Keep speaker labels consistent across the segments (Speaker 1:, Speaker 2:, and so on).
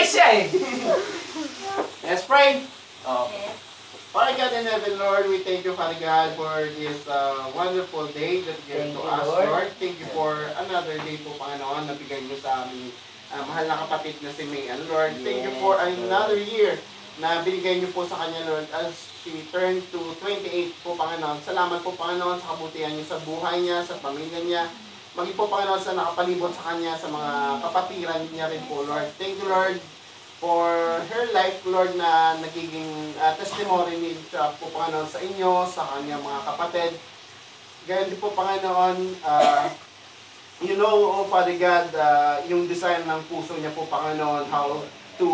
Speaker 1: siya eh.
Speaker 2: Let's pray. Father God in heaven, Lord, we thank you, Father God, for this wonderful day that you gave to us, Lord. Thank you for another day po, Panginoon, na bigay niyo sa aming mahal na kapatid na si Mayan, Lord. Thank you for another year na binigay niyo po sa kanya, Lord, as she turned to 28 po, Panginoon. Salamat po, Panginoon, sa kabutihan niyo sa buhay niya, sa pamilya niya. Maging po, Panginoon, sa nakapalibot sa kanya, sa mga kapatiran niya rin po, Lord. Thank you, Lord, for her life, Lord, na nagiging testimony niya po, Panginoon, sa inyo, sa kanyang mga kapatid. Ganyan din po, Panginoon, you know, oh Father God, yung design ng puso niya po, Panginoon, how to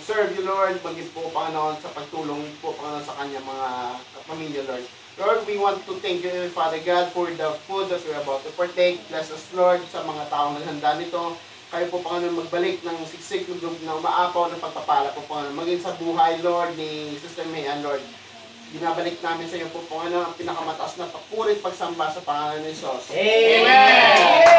Speaker 2: serve you, Lord, maging po, Panginoon, sa pagtulong po, Panginoon, sa kanyang mga pamilya, Lord. Lord, we want to thank you, Father God, for the food that we're about to partake. Bless us, Lord, sa mga taong naghanda nito. Kayo po, Panginoon, magbalik ng siksik na umaapaw ng pagpapala po, Panginoon. Maging sa buhay, Lord, ni Sister Mayan, Lord. Binabalik namin sa iyo po, Panginoon, ang pinakamataas na papurit pagsamba sa pangalan ni Jesus. Amen!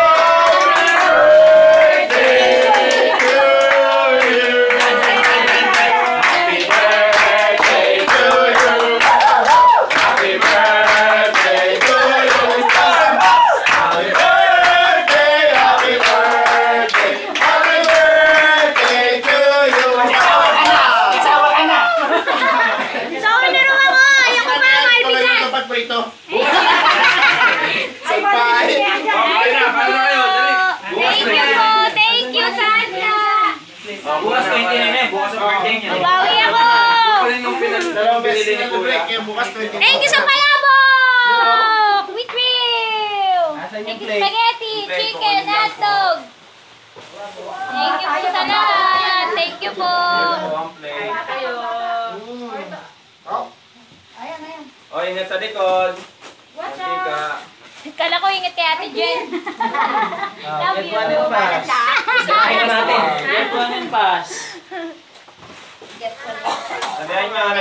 Speaker 1: Bukas 29 bukas ang birthday niya.
Speaker 3: Nabawi ako! Thank you sa palabok! With real! Thank you spaghetti, chicken, hotdog! Thank you po sa lahat! Thank you po!
Speaker 1: O, ingat sa likod.
Speaker 3: What's up? Kala ko ingat kay Ate Jen. Love you.
Speaker 1: Get one and pass. Sabihin natin. Get one and pass.
Speaker 3: Get one and pass.
Speaker 1: Sabihin mo.